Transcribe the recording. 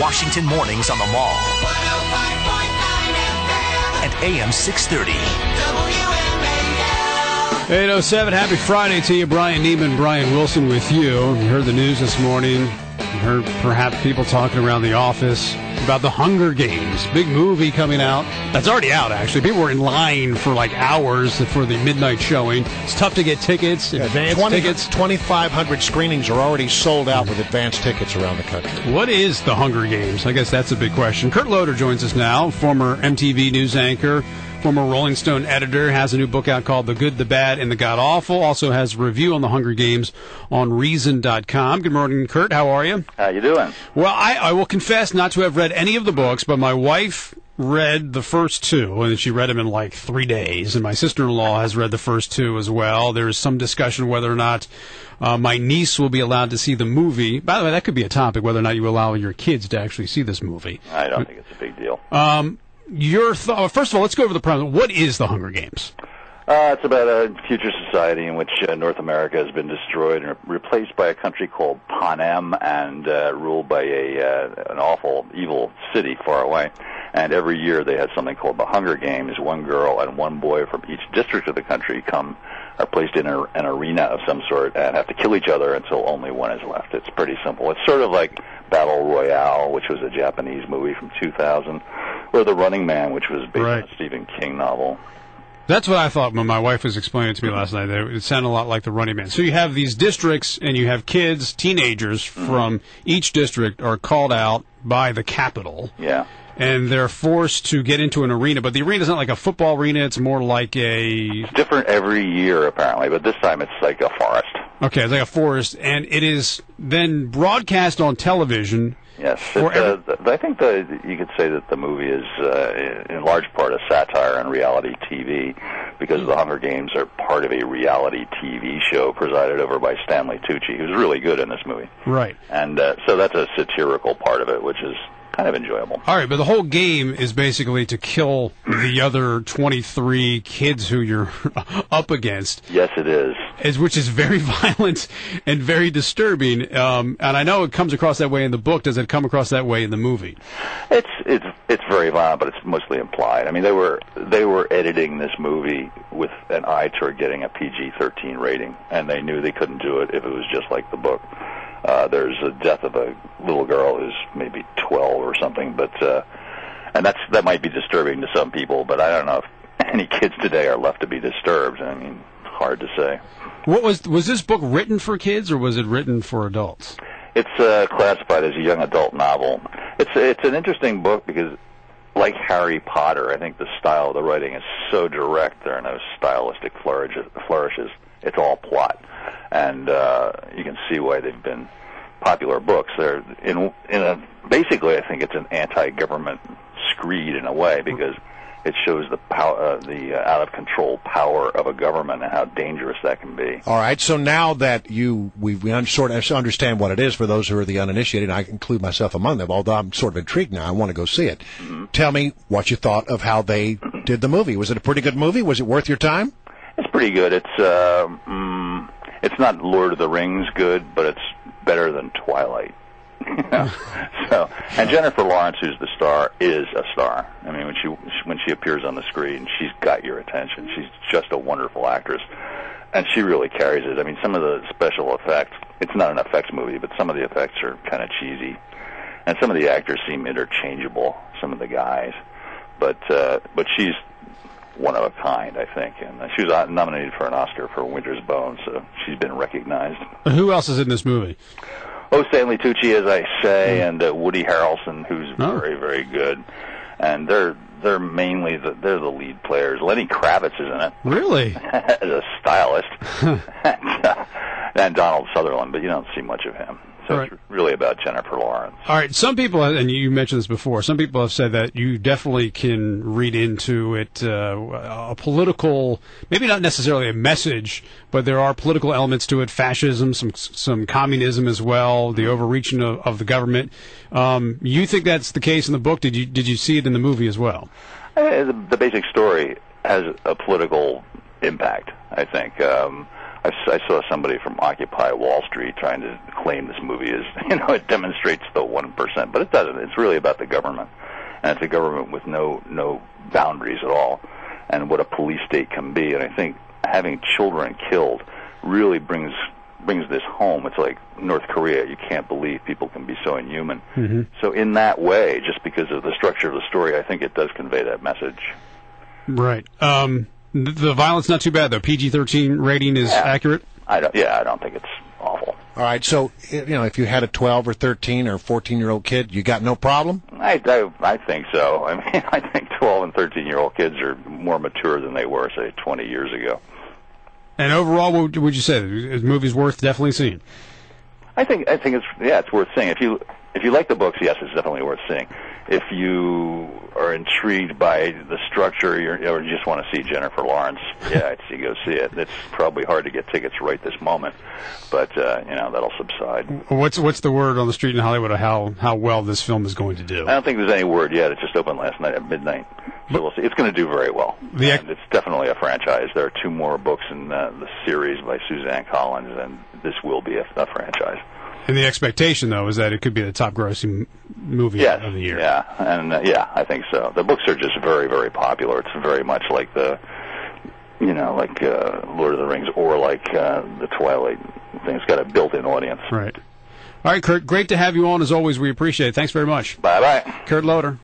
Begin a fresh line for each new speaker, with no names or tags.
Washington mornings on the Mall. 105.9 FM. And AM 630. WMAL.
8:07, happy Friday to you. Brian Neiman, Brian Wilson with you. You heard the news this morning. You heard perhaps people talking around the office about the Hunger Games. Big movie coming out. That's already out, actually. People were in line for like hours for the midnight showing. It's tough to get tickets, advance tickets.
2,500 screenings are already sold out with advance tickets around the country.
What is the Hunger Games? I guess that's a big question. Kurt Loder joins us now, former MTV news anchor, former Rolling Stone editor, has a new book out called The Good, the Bad, and the God-Awful. Also has a review on the Hunger Games on Reason.com. Good morning, Kurt. How are you?
How you doing?
Well, I will confess not to have read any of the books, but my wife read the first two, and she read them in like 3 days, and my sister-in-law has read the first two as well. There is some discussion whether or not my niece will be allowed to see the movie. By the way, that could be a topic, whether or not you allow your kids to actually see this movie.
I don't think it's a big deal.
Your first of all, let's go over the premise. What is the Hunger Games?
It's about a future society in which North America has been destroyed and replaced by a country called Panem and ruled by an awful, evil city far away. And every year they have something called the Hunger Games. One girl and one boy from each district of the country are placed in an arena of some sort and have to kill each other until only one is left. It's pretty simple. It's sort of like Battle Royale, which was a Japanese movie from 2000, or The Running Man, which was based on a Stephen King novel.
That's what I thought when my wife was explaining it to me last night. It sounded a lot like The Running Man. So you have these districts, and you have kids, teenagers from each district are called out by the capital.
Yeah.
And they're forced to get into an arena. But the arena is not like a football arena. It's more like
It's different every year, apparently, but this time it's like a forest.
Okay, it's like a forest. And it is then broadcast on television.
Yes, I think you could say that the movie is in large part a satire on reality TV, because the Hunger Games are part of a reality TV show presided over by Stanley Tucci, who's really good in this movie.
Right.
And so that's a satirical part of it, which is kind of enjoyable.
All right, but the whole game is basically to kill the other 23 kids who you're up against.
Yes, it is.
Which is very violent and very disturbing. And I know it comes across that way in the book. Does it come across that way in the movie?
It's very violent, but it's mostly implied. I mean, they were editing this movie with an eye toward getting a PG-13 rating, and they knew they couldn't do it if it was just like the book. There's a death of a little girl who's maybe 12 or something, but and that might be disturbing to some people, but I don't know if any kids today are left to be disturbed. I mean, hard to say.
Was this book written for kids, or was it written for adults?
It's classified as a young adult novel. It's an interesting book because, like Harry Potter, I think the style of the writing is so direct. There are no stylistic flourishes. It's all plot, and you can see why they've been popular books. They're basically, I think it's an anti-government screed in a way, because it shows the out of control power of a government and how dangerous that can be.
All right, so now that we sort of understand what it is for those who are the uninitiated, I include myself among them, although I'm sort of intrigued now. I want to go see it. Mm-hmm. Tell me what you thought of how they did the movie. Was it a pretty good movie? Was it worth your time?
It's pretty good. It's not Lord of the Rings good, but it's better than Twilight. So, and Jennifer Lawrence, who's the star, is a star. I mean, when she appears on the screen, she's got your attention. She's just a wonderful actress, and she really carries it. I mean, some of the special effects, it's not an effects movie, but some of the effects are kind of cheesy, and some of the actors seem interchangeable, some of the guys, but she's one of a kind, I think, and she was nominated for an Oscar for Winter's Bone, so she's been recognized.
Who else is in this movie?
Stanley Tucci, as I say, and Woody Harrelson, who's very, very good, and they're mainly they're the lead players. Lenny Kravitz is in it,
really,
as a stylist, and Donald Sutherland, but you don't see much of him. So it's really about Jennifer Lawrence.
All right, some people, and you mentioned this before, some people have said that you definitely can read into it a political, maybe not necessarily a message, but there are political elements to it, fascism, some communism as well, the overreaching of the government. You think that's the case in the book? Did you see it in the movie as well?
The basic story has a political impact, I think. I saw somebody from Occupy Wall Street trying to claim this movie is, it demonstrates the 1%, but it doesn't. It's really about the government, and it's a government with no boundaries at all, and what a police state can be. And I think having children killed really brings this home. It's like North Korea. You can't believe people can be so inhuman. Mm-hmm. So in that way, just because of the structure of the story, I think it does convey that message.
Right. The violence not too bad though. PG-13 rating is accurate.
I don't think it's awful.
All right. So if you had a 12 or 13 or 14-year-old kid, you got no problem?
I think so. I mean, I think 12 and 13-year-old kids are more mature than they were, say, 20 years ago.
And overall, what would you say? The movie's worth definitely seeing?
I think it's worth seeing. If you like the books, yes, it's definitely worth seeing. If you are intrigued by the structure or you just want to see Jennifer Lawrence, I'd say go see it. It's probably hard to get tickets right this moment, but that'll subside.
What's the word on the street in Hollywood of how well this film is going to do?
I don't think there's any word yet. It just opened last night at midnight. So we'll see. It's going to do very well. And it's definitely a franchise. There are 2 more books in the series by Suzanne Collins, and this will be a franchise.
And the expectation, though, is that it could be the top-grossing movie of the year.
Yeah, and I think so. The books are just very, very popular. It's very much like like Lord of the Rings or like the Twilight thing. It's got a built-in audience.
Right. All right, Kurt, great to have you on as always. We appreciate it. Thanks very much.
Bye-bye.
Kurt Loder.